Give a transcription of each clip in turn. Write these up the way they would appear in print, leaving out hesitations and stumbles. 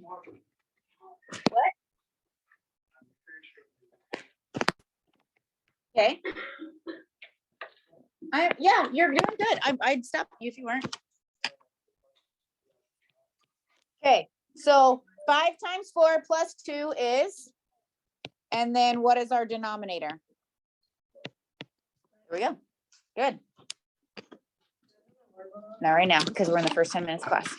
What? Okay. Yeah, you're doing good. I'd stop you if you weren't. Okay, so 5 times 4 plus 2 is, and then what is our denominator? Here we go. Good. Not right now, because we're in the first 10 minutes class.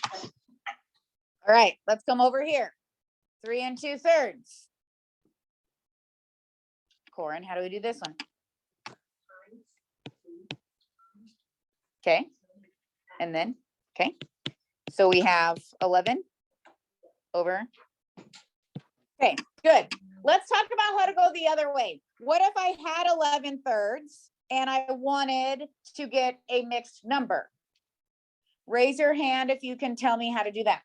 All right, let's come over here. 3 2/3. Corin, how do we do this one? Okay, and then, okay. So we have 11 over. Okay, good. Let's talk about how to go the other way. What if I had 11/3 and I wanted to get a mixed number? Raise your hand if you can tell me how to do that.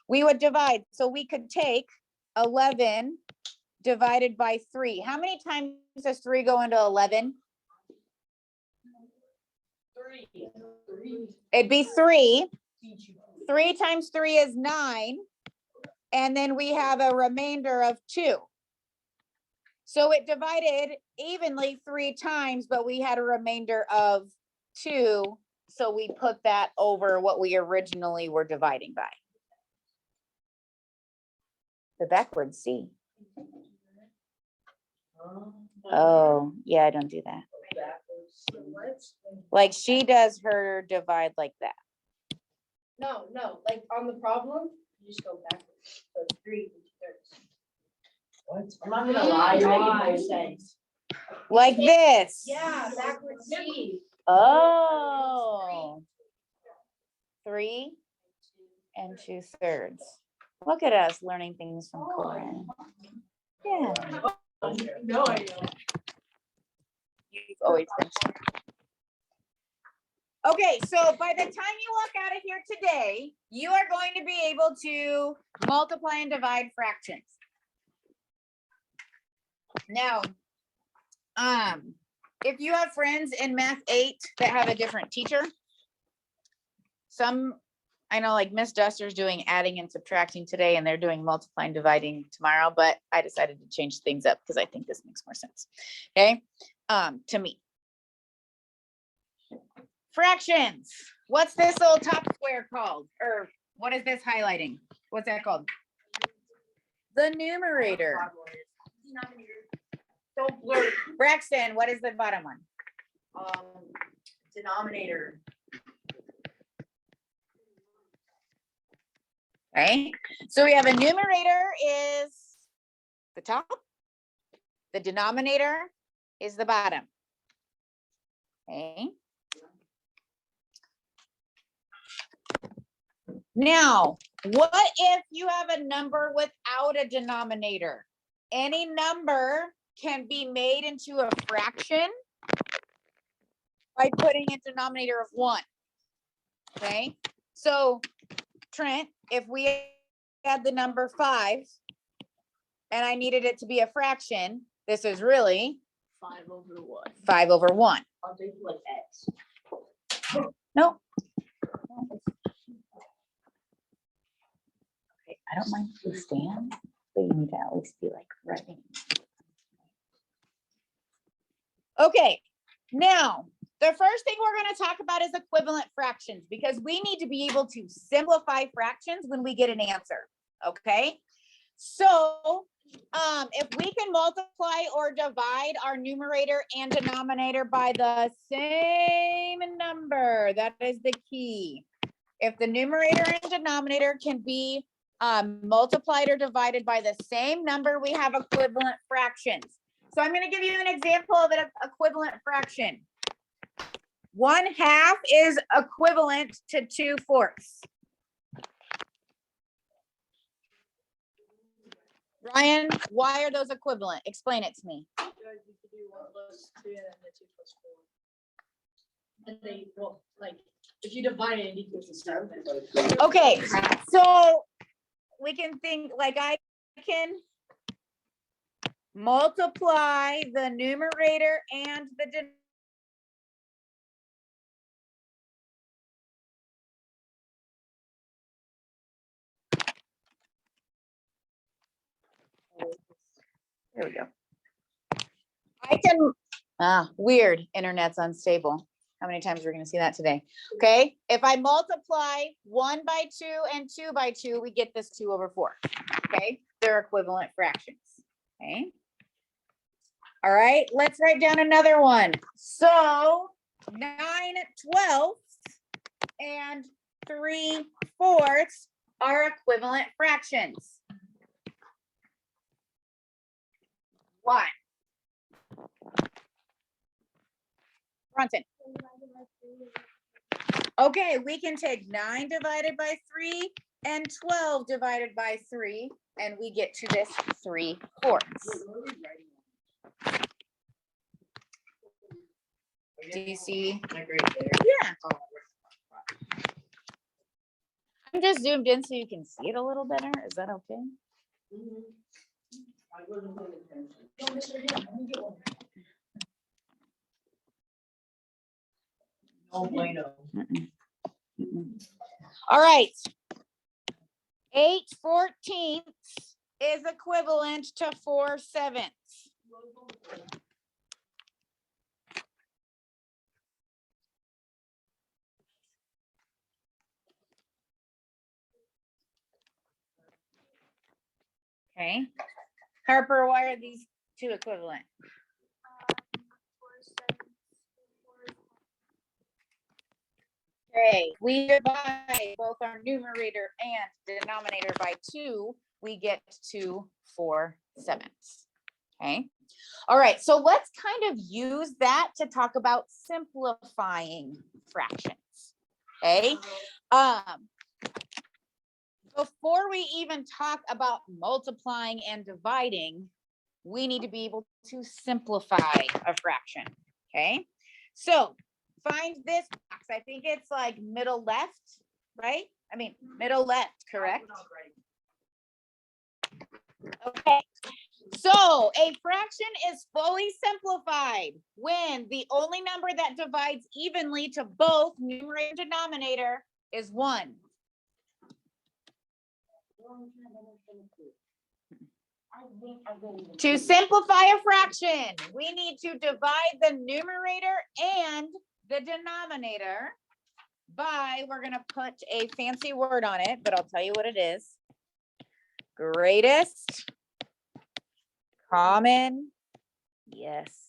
We would divide. So we could take 11 divided by 3. How many times does 3 go into 11? 3. It'd be 3. 3 times 3 is 9. And then we have a remainder of 2. So it divided evenly 3 times, but we had a remainder of 2. So we put that over what we originally were dividing by. The backwards C. Oh, yeah, I don't do that. Like she does her divide like that. No, like on the problem, you just go backwards. So 3 2/3. What? I'm not gonna lie, you're making no sense. Like this. Yeah, backwards C. Oh. 3 2/3. Look at us learning things from Corin. Yeah. No idea. You've always been. Okay, so by the time you walk out of here today, you are going to be able to multiply and divide fractions. Now, if you have friends in Math 8 that have a different teacher, I know like Miss Duster's doing adding and subtracting today, and they're doing multiplying, dividing tomorrow, but I decided to change things up because I think this makes more sense. Okay, to me. Fractions. What's this little top square called? Or what is this highlighting? What's that called? The numerator. Don't blur. Braxton, what is the bottom one? Denominator. Right? So we have a numerator is the top. The denominator is the bottom. Okay. Now, what if you have a number without a denominator? Any number can be made into a fraction by putting a denominator of 1. Okay, so Trent, if we had the number 5 and I needed it to be a fraction, this is really 5 over 1. 5 over 1. I'll take like X. No. Okay, I don't mind if you stand, but you need to at least be like right. Okay, now the first thing we're going to talk about is equivalent fractions, because we need to be able to simplify fractions when we get an answer. Okay, so if we can multiply or divide our numerator and denominator by the same number, that is the key. If the numerator and denominator can be multiplied or divided by the same number, we have equivalent fractions. So I'm going to give you an example of an equivalent fraction. 1/2 is equivalent to 2/4. Ryan, why are those equivalent? Explain it to me. Because you could do 1 plus 2 and then the 2 plus 4. And they, well, like, if you divide it, it equals the 7. Okay, so we can think like I can multiply the numerator and the denominator. There we go. Weird, internet's unstable. How many times we're gonna see that today? Okay, if I multiply 1 by 2 and 2 by 2, we get this 2/4. Okay, they're equivalent fractions. Okay. All right, let's write down another one. So 9/12 and 3/4 are equivalent fractions. Why? Bronson. Okay, we can take 9 divided by 3 and 12 divided by 3, and we get to this 3/4. Do you see? Yeah. I'm just zoomed in so you can see it a little better. Is that okay? No bueno. All right. 8/14 is equivalent to 4/7. Okay. Harper, why are these two equivalent? Okay, we divide both our numerator and denominator by 2, we get to 4/7. Okay. All right, so let's kind of use that to talk about simplifying fractions. Okay. Before we even talk about multiplying and dividing, we need to be able to simplify a fraction. Okay. So find this box. I think it's like middle left, right? I mean, middle left, correct? Okay. So a fraction is fully simplified when the only number that divides evenly to both numerator and denominator is 1. To simplify a fraction, we need to divide the numerator and the denominator by, we're going to put a fancy word on it, but I'll tell you what it is. Greatest common, yes.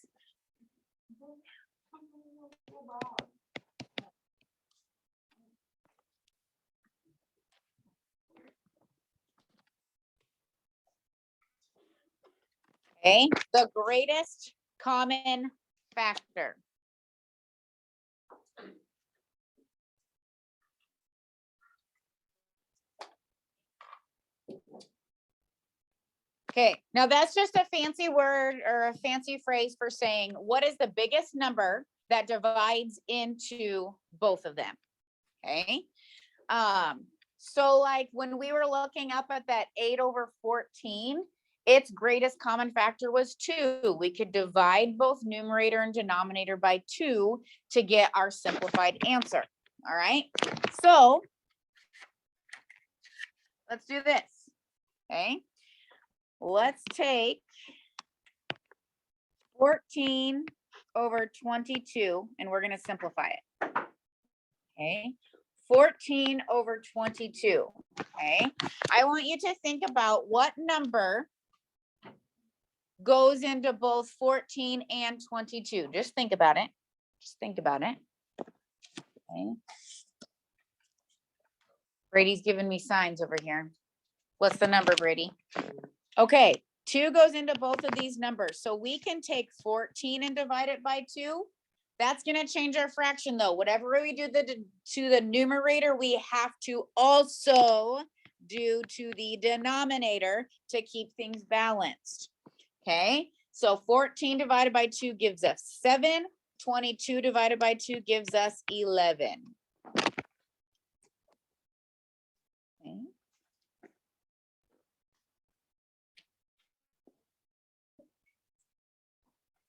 Okay, the greatest common factor. Okay, now that's just a fancy word or a fancy phrase for saying what is the biggest number that divides into both of them. Okay. So like when we were looking up at that 8/14, its greatest common factor was 2. We could divide both numerator and denominator by 2 to get our simplified answer. All right. So let's do this. Okay. Let's take 14/22 and we're going to simplify it. Okay. 14/22. Okay. I want you to think about what number goes into both 14 and 22. Just think about it. Just think about it. Okay. Brady's giving me signs over here. What's the number, Brady? Okay, 2 goes into both of these numbers. So we can take 14 and divide it by 2. That's going to change our fraction though. Whatever we do to the numerator, we have to also do to the denominator to keep things balanced. Okay, so 14 divided by 2 gives us 7. 22 divided by 2 gives us 11. Okay.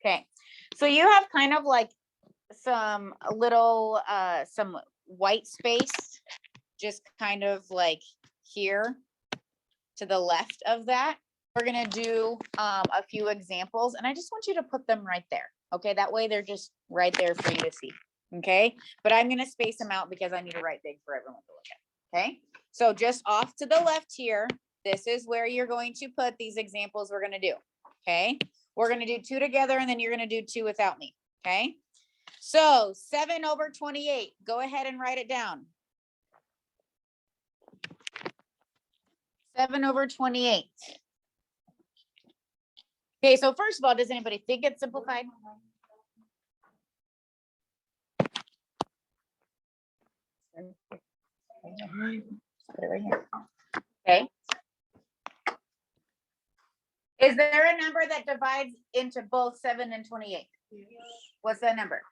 Okay, so you have kind of like some white space, just kind of like here to the left of that. we're gonna do a few examples, and I just want you to put them right there. Okay, that way they're just right there for you to see. Okay, but I'm gonna space them out because I need to write big for everyone to look at. Okay, so just off to the left here, this is where you're going to put these examples we're gonna do. Okay, we're gonna do 2 together, and then you're gonna do 2 without me. Okay, so 7/28. Go ahead and write it down. 7/28. Okay, so first of all, does anybody think it's simplified? Put it right here. Okay. Is there a number that divides into both 7 and 28? What's that number?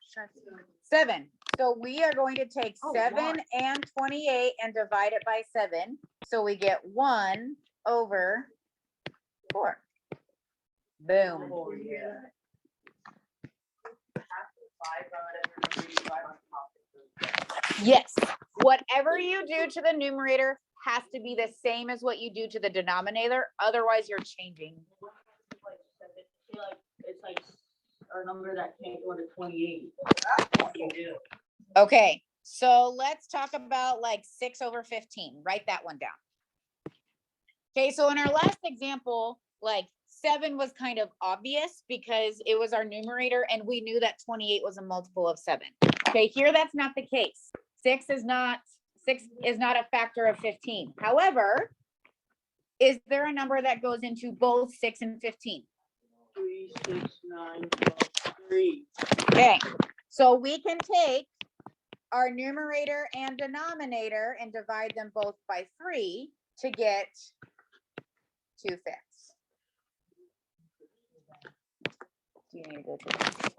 7. So we are going to take 7 and 28 and divide it by 7. So we get 1/4. Boom. Yes, whatever you do to the numerator has to be the same as what you do to the denominator, otherwise you're changing. It's like our number that can't go to 28. You do. Okay, so let's talk about like 6/15. Write that one down. Okay, so in our last example, like 7 was kind of obvious because it was our numerator and we knew that 28 was a multiple of 7. Okay, here that's not the case. 6 is not a factor of 15. However, is there a number that goes into both 6 and 15? 3, 6, 9, 12, 3. Okay, so we can take our numerator and denominator and divide them both by 3 to get 2/5. Do you need to go to that?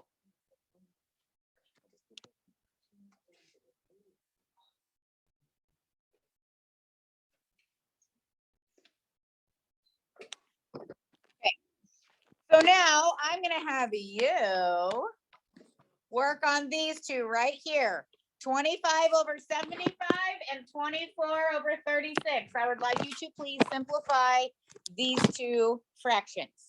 Okay, so now I'm gonna have you work on these 2 right here. 25/75 and 24/36. I would like you to please simplify these 2 fractions.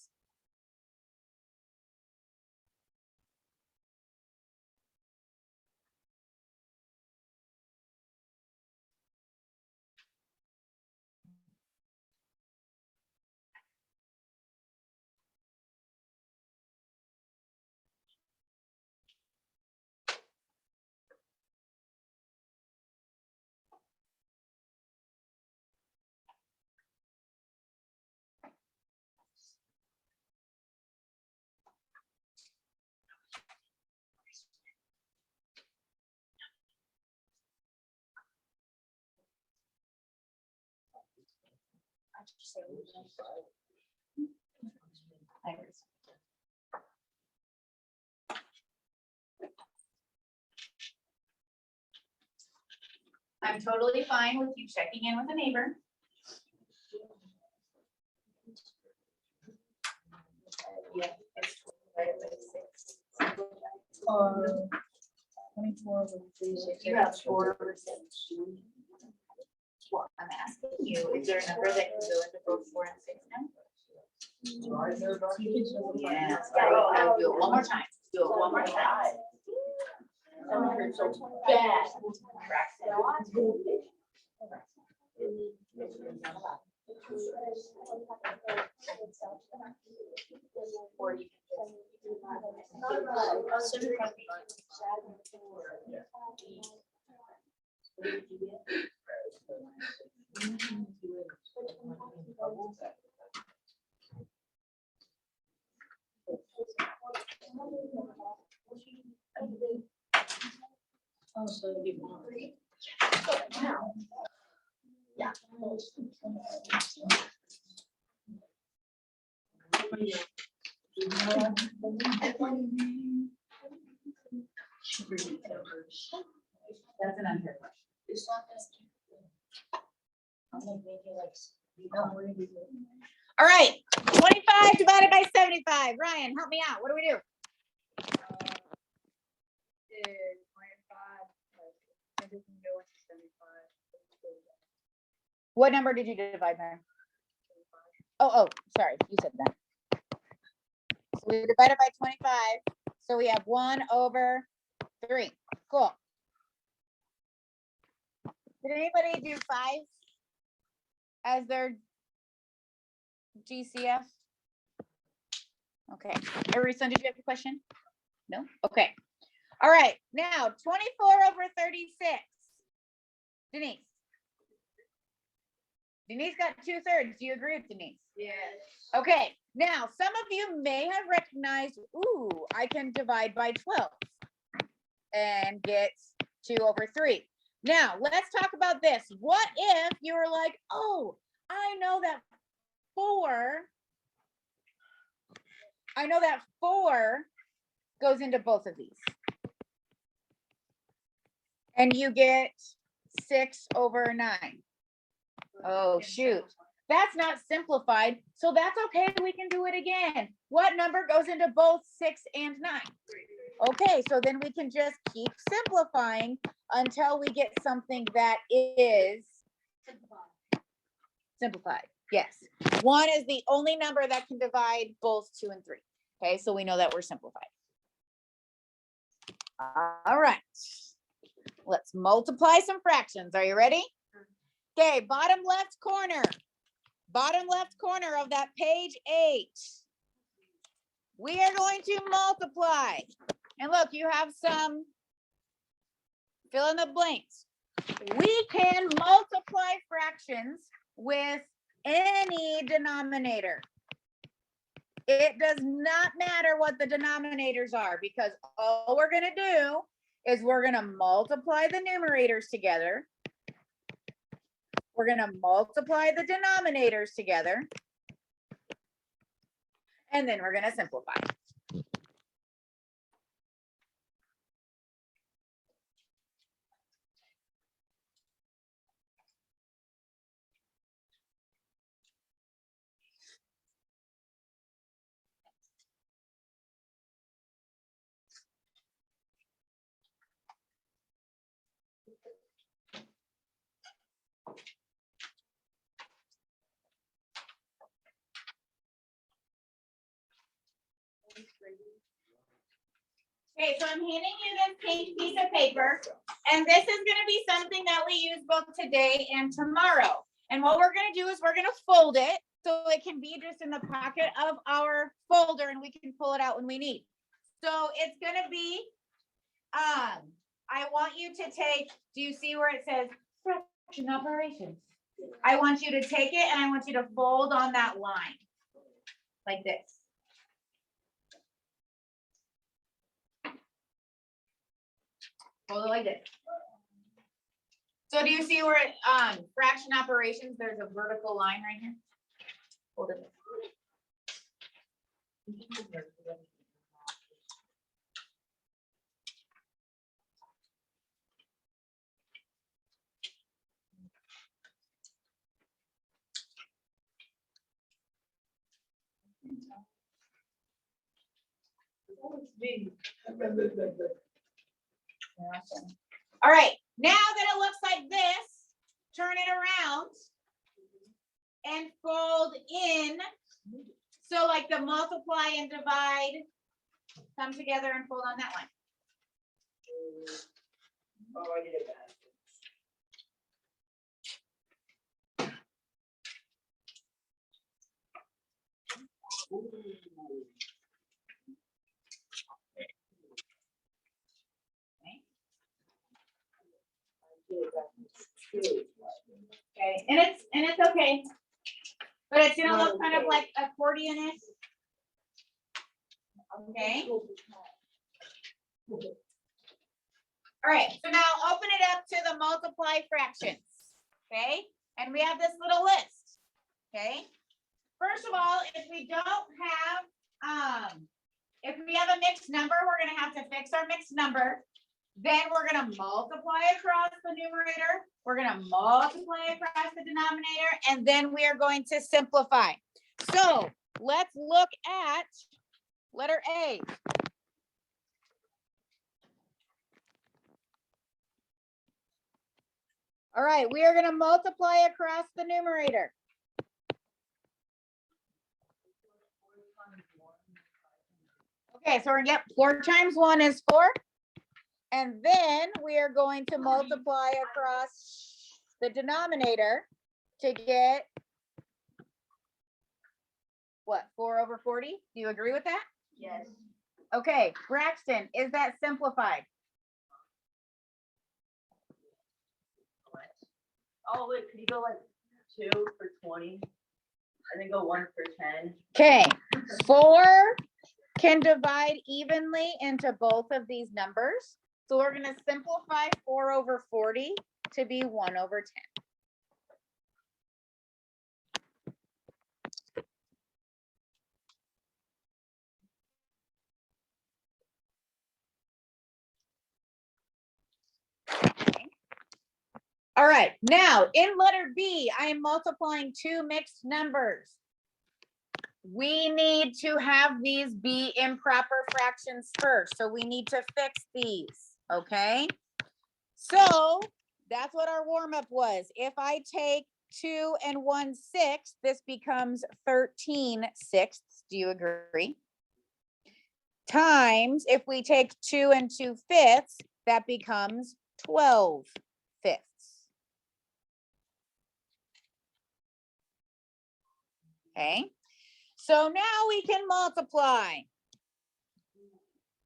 I'm totally fine with you checking in with a neighbor. Yeah, it's 24/36. You have 4/6. Well, I'm asking you, is there a number that can go into both 4 and 6 now? Yes, I'll do it one more time. Do it one more time. That hurts so bad. Or you Oh, so it'd be more. Yeah. That's an unfair question. It's not this. I'm like making like. All right, 25 divided by 75. Ryan, help me out. What do we do? Is 25, like, everything go into 75. What number did you divide by? Oh, sorry, you said that. So we divided by 25, so we have 1/3. Cool. Did anybody do 5 as their GCF? Okay, Arisa, did you have a question? No? Okay. All right, now 24/36. Denise. Denise got 2/3. Do you agree with Denise? Yes. Okay, now some of you may have recognized, ooh, I can divide by 12 and get 2/3. Now, let's talk about this. What if you were like, oh, I know that 4 goes into both of these. And you get 6/9. Oh, shoot. That's not simplified, so that's okay. We can do it again. What number goes into both 6 and 9? Okay, so then we can just keep simplifying until we get something that is simplified. Yes. 1 is the only number that can divide both 2 and 3. Okay, so we know that we're simplified. All right. Let's multiply some fractions. Are you ready? Okay, bottom left corner of that page 8. We are going to multiply. And look, you have some fill in the blanks. We can multiply fractions with any denominator. It does not matter what the denominators are, because all we're going to do is we're going to multiply the numerators together. We're going to multiply the denominators together. And then we're going to simplify. Okay, so I'm handing you this pink piece of paper, and this is going to be something that we use both today and tomorrow. And what we're going to do is we're going to fold it so it can be just in the pocket of our folder, and we can pull it out when we need. So it's going to be, I want you to take, do you see where it says fraction operations? I want you to take it and I want you to fold on that line like this. Hold it like this. So do you see where it, fraction operations, there's a vertical line right here? Hold it. All right, now that it looks like this, turn it around and fold in. So like the multiply and divide come together and fold on that line. Oh, I did that. Okay, and it's okay. But it's gonna look kind of like accordionish. Okay. All right, so now open it up to the multiply fractions. Okay, and we have this little list. Okay. First of all, if we don't have, if we have a mixed number, we're gonna have to fix our mixed number. Then we're gonna multiply across the numerator. We're gonna multiply across the denominator, and then we are going to simplify. So let's look at letter A. All right, we are gonna multiply across the numerator. Okay, so we're, yep, 4 times 1 is 4. And then we are going to multiply across the denominator to get what, 4 over 40? Do you agree with that? Yes. Okay, Braxton, is that simplified? Oh, wait, could you go like 2 for 20? And then go 1 for 10? Okay, 4 can divide evenly into both of these numbers. So we're gonna simplify 4 over 40 to be 1 over 10. All right, now in letter B, I am multiplying 2 mixed numbers. We need to have these be improper fractions first, so we need to fix these, okay? So that's what our warm-up was. If I take 2 and 1/6, this becomes 13/6. Do you agree? Times, if we take 2 and 2/5, that becomes 12/5. Okay, so now we can multiply.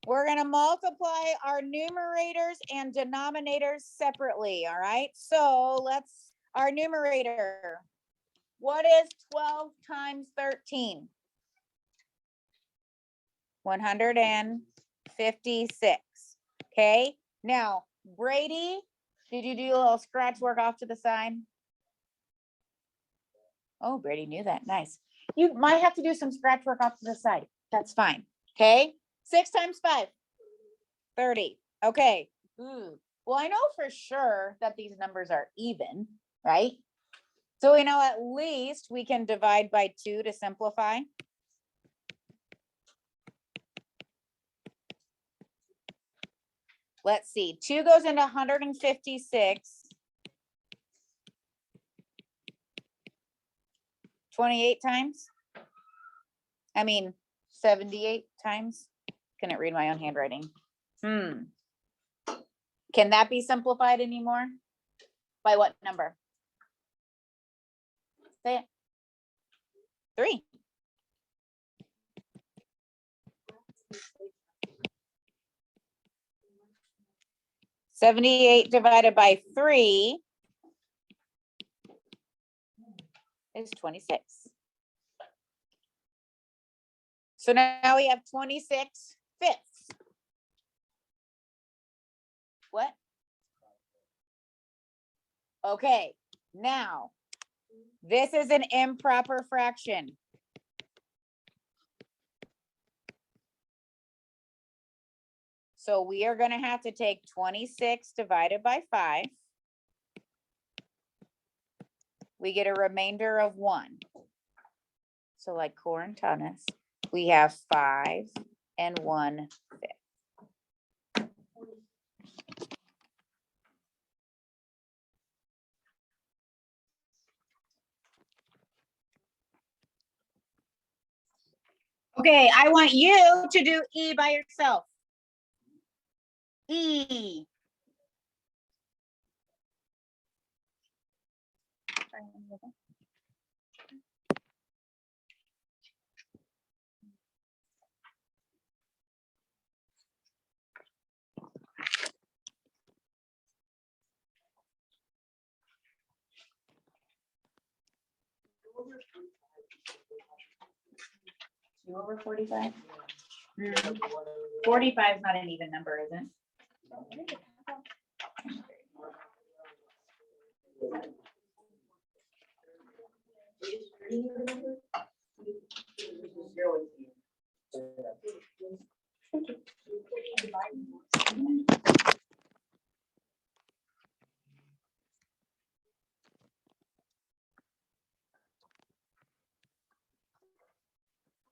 We're gonna multiply our numerators and denominators separately, all right? So our numerator. What is 12 times 13? 156, okay? Now, Brady, did you do a little scratch work off to the side? Oh, Brady knew that, nice. You might have to do some scratch work off to the side, that's fine, okay? 6 times 5, 30, okay. Well, I know for sure that these numbers are even, right? So we know at least we can divide by 2 to simplify. Let's see, 2 goes into 156. 28 times? I mean, 78 times? Couldn't read my own handwriting. Can that be simplified anymore? By what number? Say it. 3. $78 divided by 3 is 26. So now we have 26/5. What? Okay, now this is an improper fraction. So we are going to have to take 26 divided by 5. We get a remainder of 1. So like Corin taught us, we have 5 and 1/5. Okay, I want you to do E by yourself. E. Two over 45? 45 is not an even number, is it?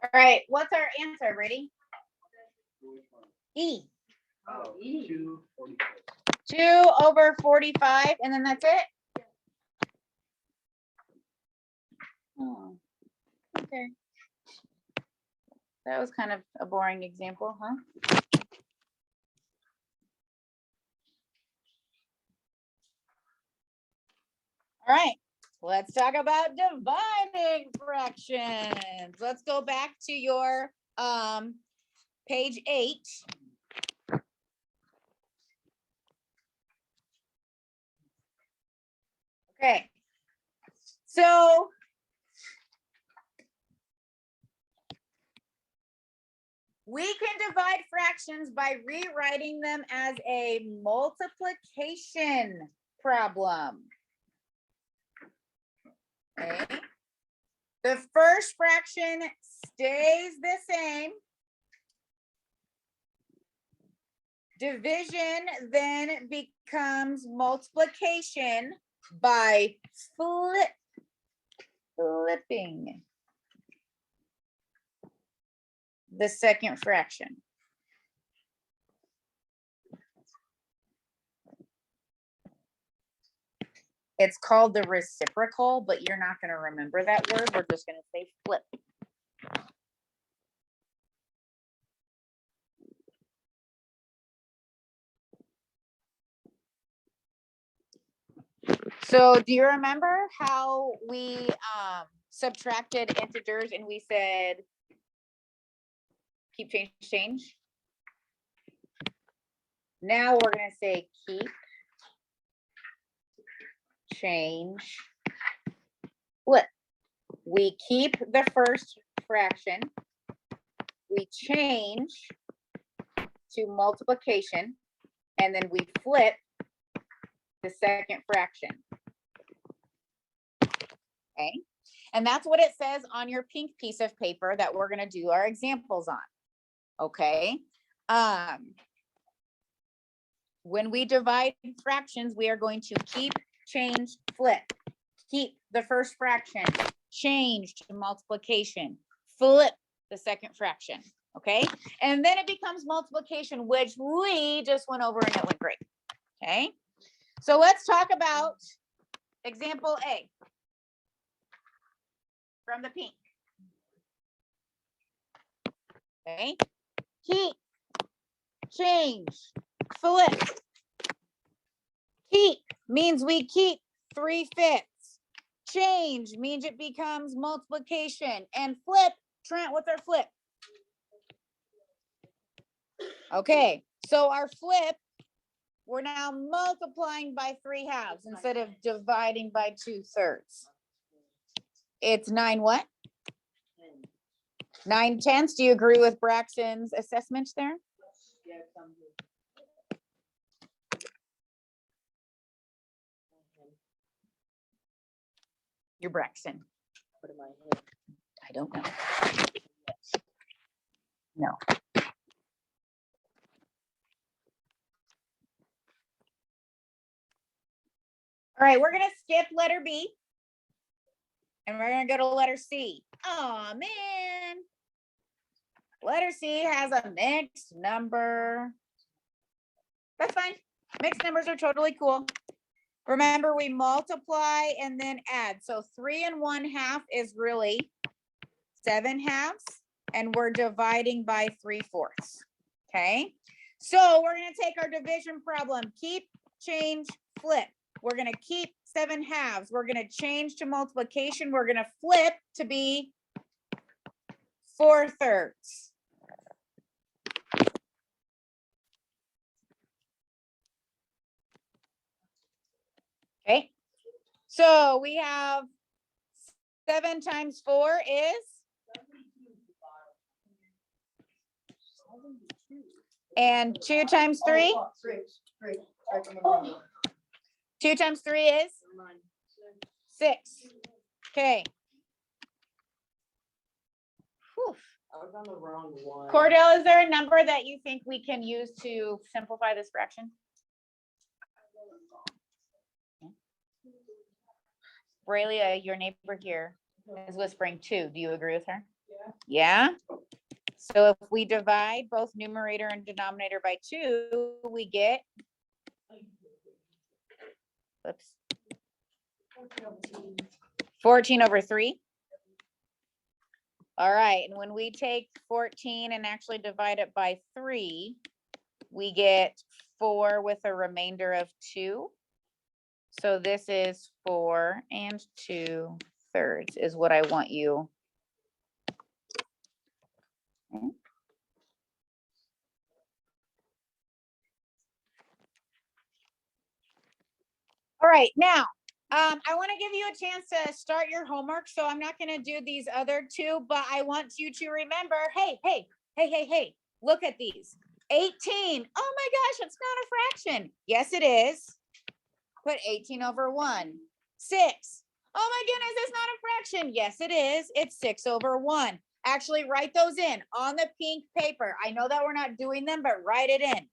All right, what's our answer? Ready? E. Oh, E. 2 over 45, and then that's it? Oh, okay. That was kind of a boring example, huh? All right, let's talk about dividing fractions. Let's go back to your page 8. Okay, so we can divide fractions by rewriting them as a multiplication problem. Okay. The first fraction stays the same. Division then becomes multiplication by flipping the second fraction. It's called the reciprocal, but you're not going to remember that word. We're just going to say flip. So do you remember how we subtracted integers and we said keep, change, change? Now we're going to say keep, change, flip. We keep the first fraction. We change to multiplication, and then we flip the second fraction. Okay, and that's what it says on your pink piece of paper that we're going to do our examples on. Okay, when we divide fractions, we are going to keep, change, flip. Keep the first fraction, change to multiplication, flip the second fraction. Okay, and then it becomes multiplication, which we just went over and it went great. Okay, so let's talk about example A from the pink. Okay, keep, change, flip. Keep means we keep 3/5. Change means it becomes multiplication, and flip, Trent, what's our flip? Okay, so our flip, we're now multiplying by 3/2 instead of dividing by 2/3. It's 9 what? 9/10. Do you agree with Braxton's assessment there? You're Braxton. I don't know. No. All right, we're gonna skip letter B. And we're gonna go to letter C. Oh man. Letter C has a mixed number. That's fine. Mixed numbers are totally cool. Remember, we multiply and then add. So 3 1/2 is really 7/2, and we're dividing by 3/4. Okay. So we're gonna take our division problem. Keep, change, flip. We're gonna keep 7/2. We're gonna change to multiplication. We're gonna flip to be 4/3. Okay, so we have 7 times 4 is, and 2 times 3? 2 times 3 is 6. Okay. Whew. I was on the wrong one. Cordell, is there a number that you think we can use to simplify this fraction? Braylea, your neighbor here, is whispering 2. Do you agree with her? Yeah. So if we divide both numerator and denominator by 2, we get, oops, 14/3. All right, and when we take 14 and actually divide it by 3, we get 4 with a remainder of 2. So this is 4 2/3 is what I want you. Okay. All right, now, I want to give you a chance to start your homework, so I'm not going to do these other 2, but I want you to remember, hey, look at these. 18, oh my gosh, it's not a fraction. Yes, it is. Put 18 over 1. 6, oh my goodness, it's not a fraction. Yes, it is. It's 6 over 1. Actually, write those in on the pink paper. I know that we're not doing them, but write it in.